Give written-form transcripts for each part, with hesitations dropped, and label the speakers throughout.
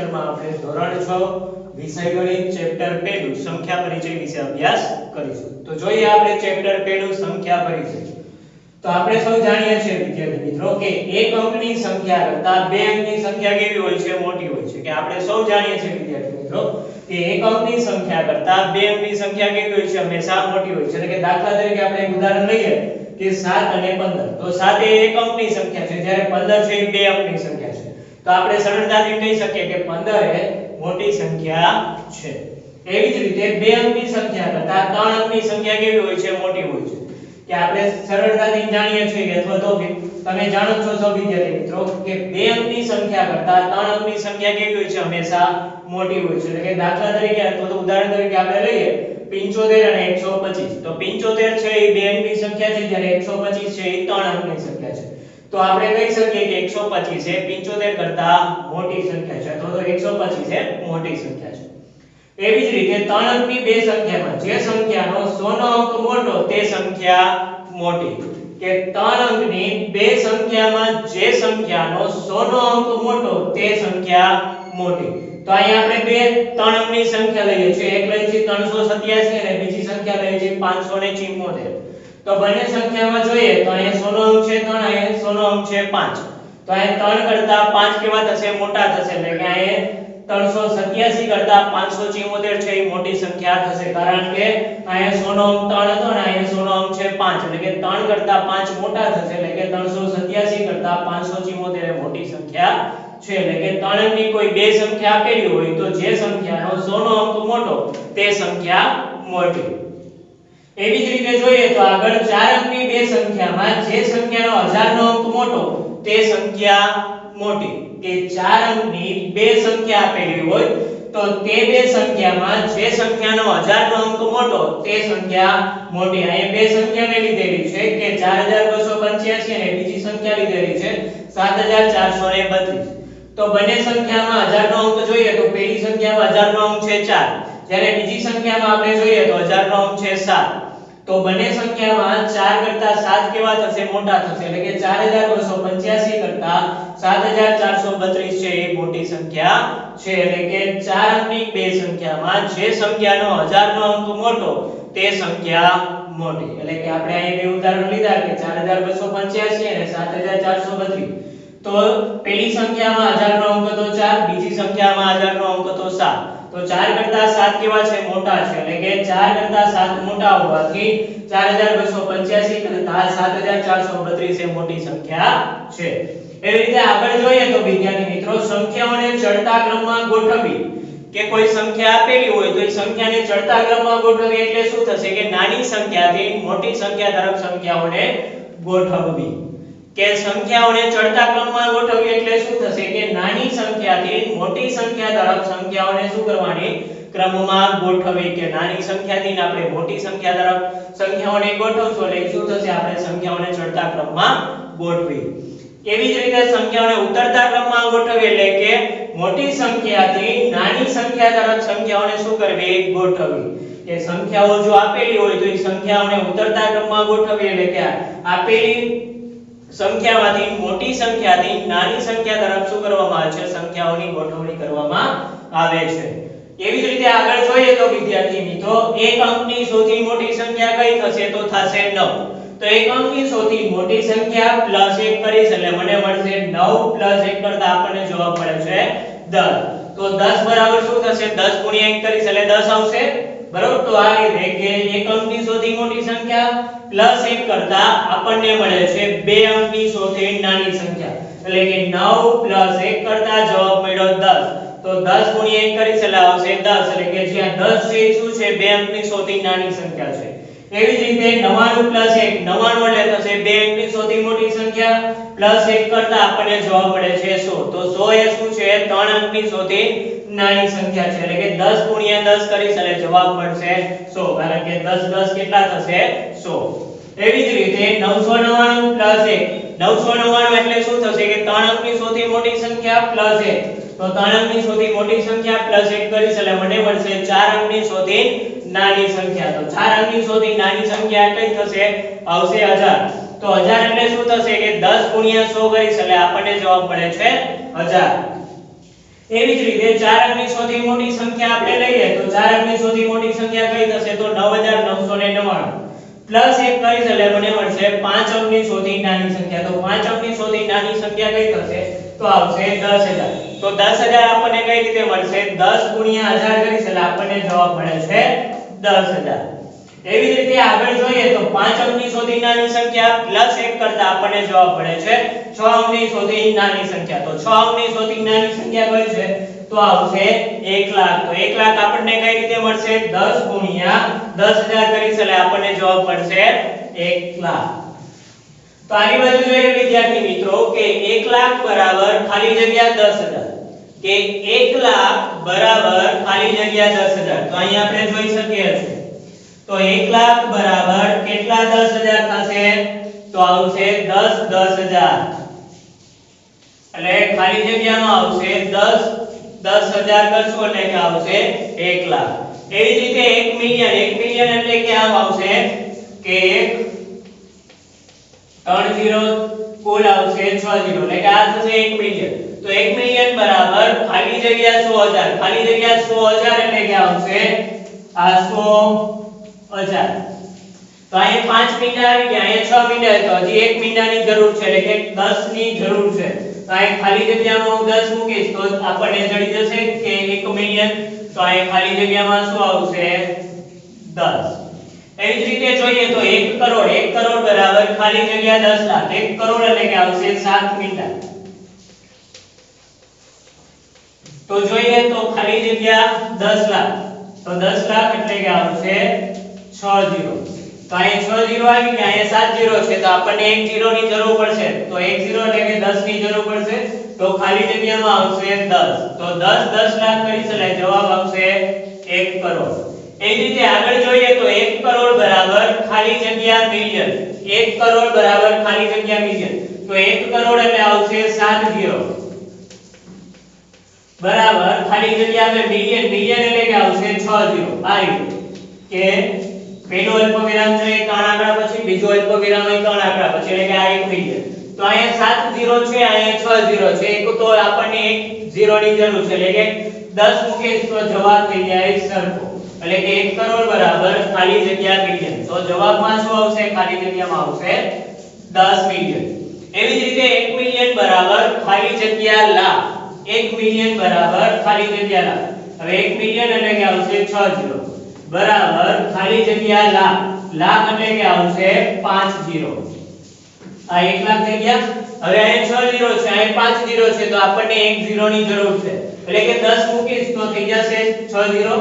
Speaker 1: લેક્ચરમાં આપણે ધોરણ 6 વિષય ગણિત ચેપ્ટર પહેલું સંખ્યા પરિચય વિશે અભ્યાસ કરીશું. તો જોઈએ આપણે ચેપ્ટર પહેલું સંખ્યા પરિચય. તો આપણે સૌ જાણીએ છીએ વિદ્યાર્થી મિત્રો કે એક અંકની સંખ્યા કરતા બે અંકની સંખ્યા કેવી હોય છે? મોટી હોય છે. કે આપણે સૌ જાણીએ છીએ વિદ્યાર્થી મિત્રો કે એક અંકની સંખ્યા કરતા બે અંકની સંખ્યા કેવી હોય છે? હંમેશા મોટી હોય છે. એટલે કે દાખલા તરીકે આપણે એક ઉદાહરણ લઈએ કે 7 અને 15. તો 7 એ એક અંકની સંખ્યા છે જ્યારે 15 છે એ બે અંકની સંખ્યા છે. તો આપણે સરળતાથી કહી શકીએ કે 15 એ મોટી સંખ્યા છે. એવી જ રીતે બે અંકની સંખ્યા કરતા ત્રણ અંકની સંખ્યા કેવી હોય છે? મોટી હોય છે. કે આપણે સરળતાથી જાણીએ છીએ કે અથવા તો તમે જાણો છો સૌ વિદ્યાર્થી મિત્રો કે બે અંકની સંખ્યા કરતા ત્રણ અંકની સંખ્યા કેવી હોય છે? હંમેશા મોટી હોય છે. એટલે કે દાખલા તરીકે અથવા તો ઉદાહરણ તરીકે આપણે લઈએ 75 અને 125. તો 75 છે એ બે અંકની સંખ્યા છે જ્યારે 125 છે એ ત્રણ અંકની સંખ્યા છે. તો આપણે કહી શકીએ કે 125 એ 75 કરતા મોટી સંખ્યા છે અથવા તો 125 એ મોટી સંખ્યા છે. એવી જ રીતે ત્રણ અંકની બે સંખ્યામાં જે સંખ્યાનો 100 નો અંક મોટો તે સંખ્યા મોટી. કે ત્રણ અંકની બે સંખ્યામાં જે સંખ્યાનો 100 નો અંક મોટો તે સંખ્યા મોટી. તો અહીંયા આપણે બે ત્રણ અંકની સંખ્યા લઈએ છીએ. એક લઈએ છીએ 387 અને બીજી સંખ્યા લઈએ છીએ 574. તો બંને સંખ્યામાં જોઈએ તો અહીંયા 100 નો અંક છે 3, અહીંયા 100 નો અંક છે 5. તો અહીંયા 3 કરતા 5 કેવા થશે? મોટા થશે. એટલે કે અહીંયા 387 કરતા 574 છે એ મોટી સંખ્યા થશે. કારણ કે અહીંયા 100 નો અંક 3 હતો અને અહીંયા 100 નો અંક છે 5. એટલે કે 3 કરતા 5 મોટા થશે. એટલે કે 387 કરતા 574 એ મોટી સંખ્યા છે. એટલે કે ત્રણ અંકની કોઈ બે સંખ્યા આપેલી હોય તો જે સંખ્યાનો 100 નો અંક મોટો તે સંખ્યા મોટી. એવી જ રીતે જોઈએ તો આગળ ચાર અંકની બે સંખ્યામાં જે સંખ્યાનો 1000 નો અંક મોટો તે સંખ્યા મોટી. કે ચાર અંકની બે સંખ્યા આપેલી હોય તો તે બે સંખ્યામાં જે સંખ્યાનો 1000 નો અંક મોટો તે સંખ્યા મોટી. અહીંયા બે સંખ્યા મેં લીધેલી છે કે 4285 અને બીજી સંખ્યા લીધેલી છે 7432. તો બંને સંખ્યામાં 1000 નો અંક જોઈએ તો પહેલી સંખ્યામાં 1000 નો અંક છે 4, જ્યારે બીજી સંખ્યામાં આપણે જોઈએ તો 1000 નો અંક છે 7. તો બંને સંખ્યામાં 4 કરતા 7 કેવા થશે? મોટા થશે. એટલે કે 4285 કરતા 7432 છે એ મોટી સંખ્યા છે. એટલે કે ચાર અંકની બે સંખ્યામાં જે સંખ્યાનો 1000 નો અંક મોટો તે સંખ્યા મોટી. એટલે કે આપણે અહીં બે ઉદાહરણ લીધા કે 4285 અને 7432. તો પહેલી સંખ્યામાં 1000 નો અંક તો 4, બીજી સંખ્યામાં 1000 નો અંક તો 7. તો 4 કરતા 7 કેવા છે? મોટા છે. એટલે કે 4 કરતા 7 મોટા હોવાથી 4285 કરતા 7432 એ મોટી સંખ્યા છે. એવી રીતે આગળ જોઈએ તો વિદ્યાર્થી મિત્રો સંખ્યાઓને ચડતા ક્રમમાં ગોઠવવી. કે કોઈ સંખ્યા આપેલી હોય તો એ સંખ્યાને ચડતા ક્રમમાં ગોઠવવી એટલે શું થશે? કે નાની સંખ્યાથી મોટી સંખ્યા તરફ સંખ્યાઓને ગોઠવવી. કે સંખ્યાઓને ચડતા ક્રમમાં ગોઠવવી એટલે શું થશે? કે નાની સંખ્યાથી મોટી સંખ્યા તરફ સંખ્યાઓને શું કરવાની? ક્રમમાં ગોઠવવી. કે નાની સંખ્યાથી આપણે મોટી સંખ્યા તરફ સંખ્યાઓને ગોઠવશું એટલે શું થશે? આપણે સંખ્યાઓને ચડતા ક્રમમાં ગોઠવી. એવી જ રીતે સંખ્યાઓને ઉતરતા ક્રમમાં ગોઠવવી એટલે કે મોટી સંખ્યાથી નાની સંખ્યા તરફ સંખ્યાઓને શું કરવી? ગોઠવવી. કે સંખ્યાઓ જો આપેલી હોય તો એ સંખ્યાઓને ઉતરતા ક્રમમાં ગોઠવવી. એટલે કે આપેલી સંખ્યામાંથી મોટી સંખ્યાથી નાની સંખ્યા તરફ શું કરવામાં આવે છે? સંખ્યાઓની ગોઠવણી કરવામાં આવે છે. એવી જ રીતે આગળ જોઈએ તો વિદ્યાર્થી મિત્રો એક અંકની સૌથી મોટી સંખ્યા કઈ થશે? તો થશે 9. તો એક અંકની સૌથી મોટી સંખ્યા પ્લસ 1 કરીશ એટલે મને મળશે 9 પ્લસ 1 કરતા આપણને જવાબ મળે છે 10. તો 10 બરાબર શું થશે? 10 ગુણ્યા 1 કરીશ એટલે 10 આવશે. બરાબર. તો આ રીતે કે એક અંકની સૌથી મોટી સંખ્યા પ્લસ 1 કરતા આપણને મળે છે બે અંકની સૌથી નાની સંખ્યા. એટલે કે 9 પ્લસ 1 કરતા જવાબ મળ્યો 10. તો 10 ગુણ્યા 1 કરીશ એટલે આવશે 10. એટલે કે જ્યાં 10 છે એ શું છે? બે અંકની સૌથી નાની સંખ્યા છે. એવી જ રીતે 99 પ્લસ 1, 99 એટલે થશે બે અંકની સૌથી મોટી સંખ્યા પ્લસ 1 કરતા આપણને જવાબ મળે છે 100. તો 100 એ શું છે? ત્રણ અંકની સૌથી નાની સંખ્યા છે. એટલે કે 10 ગુણ્યા 10 કરીશ એટલે જવાબ મળશે 100. કારણ કે 10 10 કેટલા થશે? 100. એવી જ રીતે 999 પ્લસ 1, 999 એટલે શું થશે? કે ત્રણ અંકની સૌથી મોટી સંખ્યા પ્લસ 1. તો ત્રણ અંકની સૌથી મોટી સંખ્યા પ્લસ 1 કરીશ એટલે મને મળશે ચાર અંકની સૌથી નાની સંખ્યા. તો ચાર અંકની સૌથી નાની સંખ્યા કઈ થશે? આવશે 1000. તો 1000 એટલે શું થશે? કે 10 ગુણ્યા 100 કરીશ એટલે આપણને જવાબ મળે છે 1000. એવી જ રીતે 4 અંકની સૌથી મોટી સંખ્યા આપણે લઈએ તો 4 અંકની સૌથી મોટી સંખ્યા કઈ થશે તો 9999 પ્લસ 1 કરીશ એટલે મને મળશે 5 અંકની સૌથી નાની સંખ્યા તો 5 અંકની સૌથી નાની સંખ્યા કઈ થશે તો આવશે 10000 તો 10000 આપણને કઈ રીતે મળશે 10 ગુણ્યા 1000 કરીશ એટલે આપણને જવાબ મળે છે 10000 એવી જ રીતે આગળ જોઈએ તો 5 અંકની સૌથી નાની સંખ્યા પ્લસ 1 કરતા આપણને જવાબ મળે છે 6 અંકની સૌથી નાની સંખ્યા તો 6 અંકની સૌથી નાની સંખ્યા કઈ છે તો આવશે 1 લાખ તો 1 લાખ આપણને કઈ રીતે મળશે 10 ગુણ્યા 10000 કરીશ એટલે આપણને જવાબ મળશે 1 લાખ તો આની બાજુ જોઈએ વિદ્યાર્થી મિત્રો કે 1 લાખ બરાબર ખાલી જગ્યા 10000 કે 1 લાખ બરાબર ખાલી જગ્યા 10000 તો અહીં આપણે જોઈ શકીએ છીએ તો 1 લાખ બરાબર કેટલા 10000 થશે તો આવશે 10 10000 એટલે ખાલી જગ્યામાં આવશે 10 10000 કરશો એટલે કે આવશે 1 લાખ એવી જ રીતે 1 મિલિયન એટલે કે આમ આવશે કે 3 0 કુલ આવશે 6 0 એટલે કે આ થશે 1 મિલિયન તો 1 મિલિયન બરાબર ખાલી જગ્યા 100000 ખાલી જગ્યા 100000 એટલે કે આવશે આ 100000 તો અહીં 5 મીંડા આવી ગયા અહીં 6 મીંડા તો હજી 1 મીંડાની જરૂર છે એટલે કે 10 ની જરૂર છે તો અહીં ખાલી જગ્યામાં હું 10 મૂકીશ તો આપણને જડી જશે કે 1 મિલિયન તો અહીં ખાલી જગ્યામાં શું આવશે 10 એવી જ રીતે જોઈએ તો 1 કરોડ બરાબર ખાલી જગ્યા 10 લાખ 1 કરોડ એટલે કે આવશે 7 મીંડા તો જોઈએ તો ખાલી જગ્યા 10 લાખ તો 10 લાખ એટલે કે આવશે 6 0 તો અહીં 6 0 આવી ગયા અહીં 7 0 છે તો આપણને એક 0 ની જરૂર પડશે તો 1 0 એટલે કે 10 ની જરૂર પડશે તો ખાલી જગ્યામાં આવશે 10 તો 10 લાખ કરીશ એટલે જવાબ આવશે 1 કરોડ એ રીતે આગળ જોઈએ તો 1 કરોડ બરાબર ખાલી જગ્યા મિલિયન 1 કરોડ બરાબર ખાલી જગ્યા મિલિયન તો 1 કરોડ એટલે આવશે 7 0 બરાબર ખાલી જગ્યા આવે મિલિયન એટલે કે આવશે 6 0 આ રીતે કે પહેલો અલ્પવિરામ છે 3 આંકડા પછી બીજો અલ્પવિરામ હોય 3 આંકડા પછી એટલે કે આ 1 મિલિયન તો અહીંયા 7 0 છે અહીંયા 6 0 છે એક તો આપણને એક 0 ની જરૂર છે એટલે કે 10 મૂકીએ તો જવાબ થઈ જાય સરખો એટલે કે 1 કરોડ બરાબર ખાલી જગ્યા મિલિયન તો જવાબમાં શું આવશે ખાલી જગ્યામાં આવશે 10 મિલિયન એવી જ રીતે 1 મિલિયન બરાબર ખાલી જગ્યા લાખ 1 મિલિયન બરાબર ખાલી જગ્યા લાખ હવે 1 મિલિયન એટલે કે આવશે 6 0 બરાબર ખાલી જગ્યા લાખ એટલે કે આવશે 5 0 આ 1 લાખ થઈ ગયા હવે અહીં 6 0 છે અહીં 5 0 છે તો આપણને એક 0 ની જરૂર છે એટલે કે 10 મૂકીશ તો થઈ જશે 6 0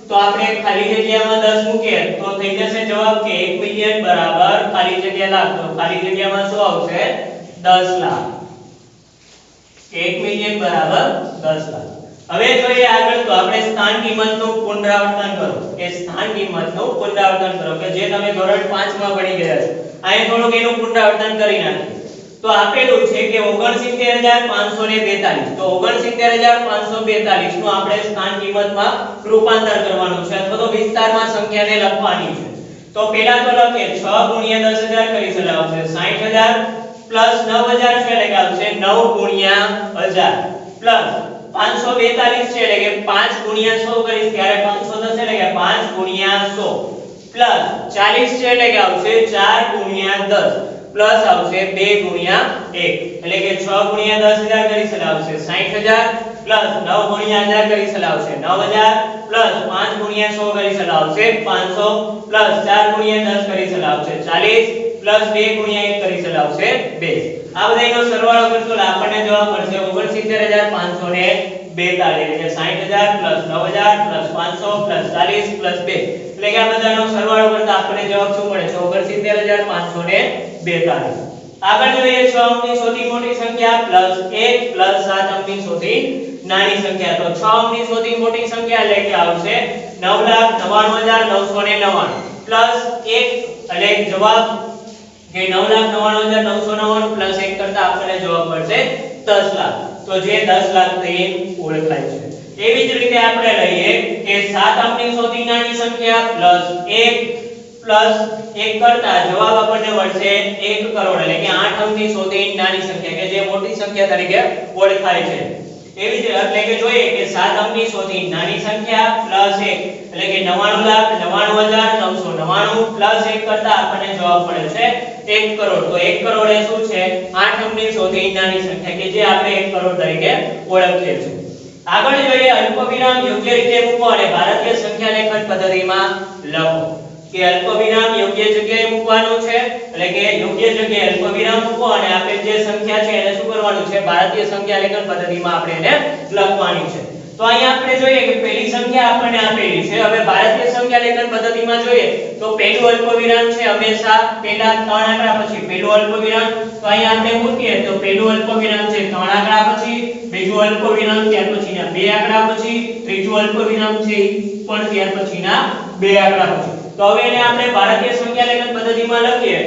Speaker 1: તો આપણે ખાલી જગ્યામાં 10 મૂકીએ તો થઈ જશે જવાબ કે 1 મિલિયન બરાબર ખાલી જગ્યા લાખ તો ખાલી જગ્યામાં શું આવશે 10 લાખ 1 મિલિયન બરાબર 10 લાખ હવે જોઈએ આગળ તો આપણે સ્થાન કિંમતનું પુનરાવર્તન કરો કે સ્થાન કિંમતનું પુનરાવર્તન કરો કે જે તમે ધોરણ 5 માં ભણી ગયા છો અહીં થોડુંક એનું પુનરાવર્તન કરી નાખીએ તો આપેલું છે કે 69542 તો 69542 નું આપણે સ્થાન કિંમતમાં રૂપાંતર કરવાનું છે અથવા તો વિસ્તારમાં સંખ્યાને લખવાની છે તો પહેલા તો લખીએ 6 ગુણ્યા 10000 કરી આવશે 60000 પ્લસ 9000 છે એટલે કે આવશે 9 ગુણ્યા 1000 પ્લસ 542 છે એટલે કે 5 ગુણ્યા 100 કરીશ ત્યારે 500 થશે એટલે કે 5 ગુણ્યા 100 પ્લસ 40 છે એટલે કે આવશે 4 ગુણ્યા 10 પ્લસ આવશે 2 ગુણ્યા 1 એટલે કે 6 ગુણ્યા 10000 કરીશ એટલે આવશે 60000 પ્લસ 9 ગુણ્યા 1000 કરીશ એટલે આવશે 9000 પ્લસ 5 ગુણ્યા 100 કરીશ એટલે આવશે 500 પ્લસ 4 ગુણ્યા 10 કરીશ એટલે આવશે 40 પ્લસ 2 ગુણ્યા 1 કરીશ એટલે આવશે 2 આ બધાનો સરવાળો કરશો એટલે આપણને જવાબ મળશે 69542 એટલે કે 60000 પ્લસ 9000 પ્લસ 500 પ્લસ 40 પ્લસ 2 એટલે કે આ બધાનો સરવાળો કરતા આપણને જવાબ શું મળે છે 69542 આગળ જોઈએ 6 અંકની સૌથી મોટી સંખ્યા પ્લસ 1 પ્લસ 7 અંકની સૌથી નાની સંખ્યા તો 6 અંકની સૌથી મોટી સંખ્યા એટલે કે આવશે 999999 પ્લસ 1 એટલે જવાબ કે 999999 પ્લસ 1 કરતા આપણને જવાબ મળશે 10 લાખ તો જે 10 લાખ થઈ ઓળખાય છે એવી જ રીતે આપણે લઈએ કે 7 અંકની સૌથી નાની સંખ્યા પ્લસ 1 કરતા જવાબ આપણને મળશે 1 કરોડ એટલે કે 8 અંકની સૌથી નાની સંખ્યા કે જે મોટી સંખ્યા તરીકે ઓળખાય છે એવી જ એટલે કે જોઈએ કે 7 અંકની સૌથી નાની સંખ્યા પ્લસ 1 એટલે કે 99,99,999 પ્લસ 1 કરતા આપણને જવાબ મળે છે 1 કરોડ. તો 1 કરોડ એ શું છે 8 અંકની સૌથી નાની સંખ્યા કે જે આપણે 1 કરોડ તરીકે ઓળખીએ છીએ. આગળ જોઈએ અલ્પવિરામ યોગ્ય રીતે મૂકો અને ભારતીય સંખ્યા લેખન પદ્ધતિમાં લખો. કે અલ્પવિરામ યોગ્ય જગ્યાએ મૂકવાનું છે એટલે કે યોગ્ય જગ્યાએ અલ્પવિરામ મૂકો અને આપેલ જે સંખ્યા છે એને શું કરવાનું છે ભારતીય સંખ્યા લેખન પદ્ધતિમાં આપણે એને લખવાની છે. તો અહીંયા આપણે જોઈએ કે પહેલી સંખ્યા આપણને આપેલી છે. હવે ભારતીય સંખ્યા લેખન પદ્ધતિમાં જોઈએ તો પહેલું અલ્પવિરામ છે હંમેશા પહેલા 3 આંકડા પછી પહેલું અલ્પવિરામ. તો અહીંયા આપણે મૂકીએ તો પહેલું અલ્પવિરામ છે 3 આંકડા પછી, બીજું અલ્પવિરામ ત્યાર પછીના 2 આંકડા પછી, ત્રીજું અલ્પવિરામ છે પણ ત્યાર પછીના 2 આંકડા પછી. તો હવે એને આપણે ભારતીય સંખ્યા લેખન પદ્ધતિમાં લખીએ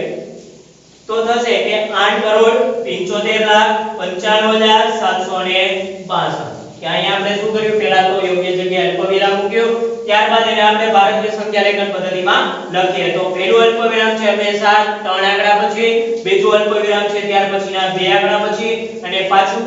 Speaker 1: તો થશે કે 8,75,95,762 કે અહીંયા આપણે શું કર્યું પહેલા તો યોગ્ય જગ્યાએ અલ્પવિરામ મૂક્યો ત્યારબાદ એને આપણે ભારતીય સંખ્યા લેખન પદ્ધતિમાં લખીએ તો પહેલું અલ્પવિરામ છે હંમેશા 3 આંકડા પછી, બીજું અલ્પવિરામ છે ત્યાર પછીના 2 આંકડા પછી અને પાછું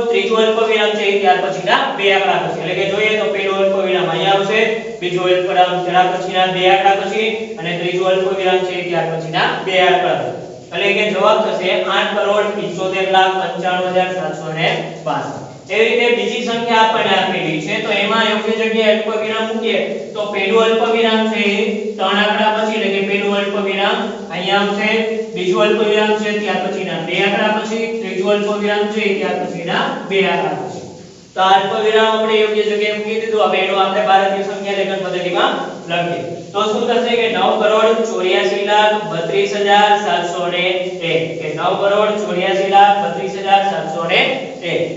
Speaker 1: ત્રીજું અલ્પવિરામ છે ત્યાર પછીના 2 આંકડા પછી. એટલે કે જોઈએ તો પહેલું અલ્પવિરામ અહીંયા આવશે, બીજું અલ્પવિરામ ત્યાર પછીના 2 આંકડા પછી અને ત્રીજું અલ્પવિરામ છે ત્યાર પછીના 2 આંકડા પછી. એટલે કે જવાબ થશે 8,75,95,762. એવી રીતે બીજી સંખ્યા આપણને આપેલી છે તો એમાં યોગ્ય જગ્યાએ અલ્પવિરામ મૂકીએ તો પહેલું અલ્પવિરામ છે 3 આંકડા પછી એટલે કે પહેલું અલ્પવિરામ અહીંયા આવશે, બીજું અલ્પવિરામ છે ત્યાર પછીના 2 આંકડા પછી, ત્રીજું અલ્પવિરામ છે ત્યાર પછીના 2 આંકડા પછી. તો અલ્પવિરામ આપણે યોગ્ય જગ્યાએ મૂકી દીધું. હવે એનો આપણે ભારતીય સંખ્યા લેખન પદ્ધતિમાં લખીએ તો શું થશે કે 9,84,32,701 કે 9,84,32,701.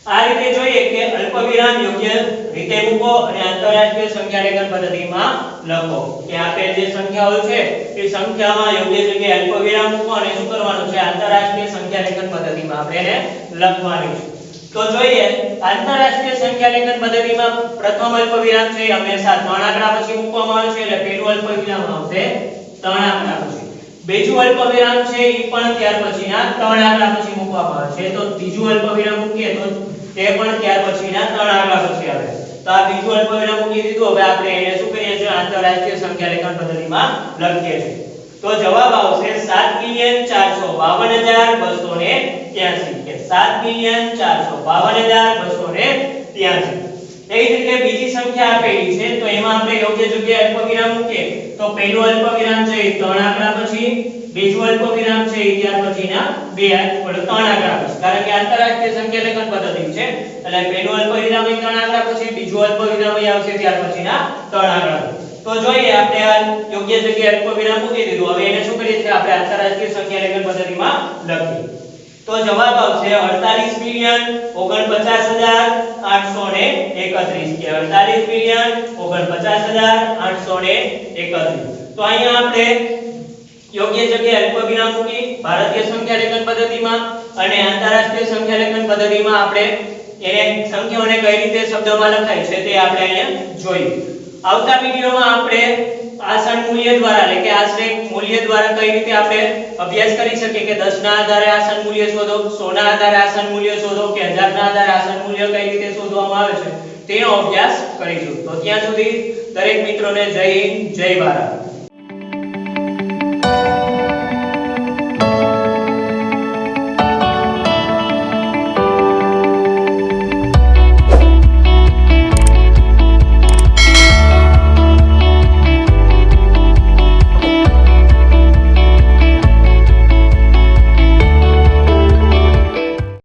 Speaker 1: આ રીતે જોઈએ કે અલ્પવિરામ યોગ્ય રીતે મૂકો અને આંતરરાષ્ટ્રીય સંખ્યા લેખન પદ્ધતિમાં લખો કે આપેલ જે સંખ્યાઓ છે એ સંખ્યામાં યોગ્ય જગ્યાએ અલ્પવિરામ મૂકો અને શું કરવાનું છે આંતરરાષ્ટ્રીય સંખ્યા લેખન પદ્ધતિમાં આપણે એને લખવાની છે. તો જોઈએ આંતરરાષ્ટ્રીય સંખ્યા લેખન પદ્ધતિમાં પ્રથમ અલ્પવિરામ છે હંમેશા 3 આંકડા પછી મૂકવામાં આવે છે એટલે પહેલું અલ્પવિરામ આવશે 3 આંકડા પછી, બીજું અલ્પવિરામ છે એ પણ ત્યાર પછીના 3 આંકડા પછી મૂકવામાં આવે છે. તો ત્રીજું અલ્પવિરામ મૂકીએ તો તે પણ ત્યાર પછીના 3 આંકડા પછી આવે. તો આ બીજું અલ્પવિરામ મૂકી દીધું. હવે આપણે એને શું કરીએ છીએ આંતરરાષ્ટ્રીય સંખ્યા લેખન પદ્ધતિમાં લખીએ છીએ. તો જવાબ આવશે 7,452,283 કે 7,452,283. એવી રીતે બીજી સંખ્યા આપેલી છે તો એમાં આપણે યોગ્ય જગ્યાએ અલ્પવિરામ મૂકીએ તો પહેલું અલ્પવિરામ છે 3 આંકડા પછી, બીજું અલ્પવિરામ છે ત્યાર પછીના 3 આંકડા પછી. કારણ કે આંતરરાષ્ટ્રીય સંખ્યા લેખન પદ્ધતિ છે એટલે પહેલું અલ્પવિરામ 3 આંકડા પછી, બીજું અલ્પવિરામ આવશે ત્યાર પછીના 3 આંકડા. તો જોઈએ આપણે આ યોગ્ય જગ્યાએ અલ્પવિરામ મૂકી દીધું. હવે એને શું કરીએ છીએ આપણે આંતરરાષ્ટ્રીય સંખ્યા લેખન પદ્ધતિમાં લખીએ તો જવાબ આવશે 48,49,831 કે 48,49,831. તો અહીંયા આપણે યોગ્ય જગ્યાએ અલ્પવિરામ મૂકી ભારતીય સંખ્યા લેખન પદ્ધતિમાં અને આંતરરાષ્ટ્રીય સંખ્યા લેખન પદ્ધતિમાં આપણે એને સંખ્યાઓને કઈ રીતે શબ્દમાં લખાય છે તે આપણે અહીંયા જોઈએ. આવતા વિડિયોમાં આપણે આસન મૂલ્ય દ્વારા એટલે કે આશ્રય મૂલ્ય દ્વારા કઈ રીતે આપણે અભ્યાસ કરી શકીએ કે 10 ના આધારે આસન મૂલ્ય શોધો, 100 ના આધારે આસન મૂલ્ય શોધો કે 1000 ના આધારે આસન મૂલ્ય કઈ રીતે શોધવામાં આવે છે તેનો અભ્યાસ કરીશું. તો ત્યાં સુધી દરેક મિત્રોને જય હિન્દ, જય ભારત.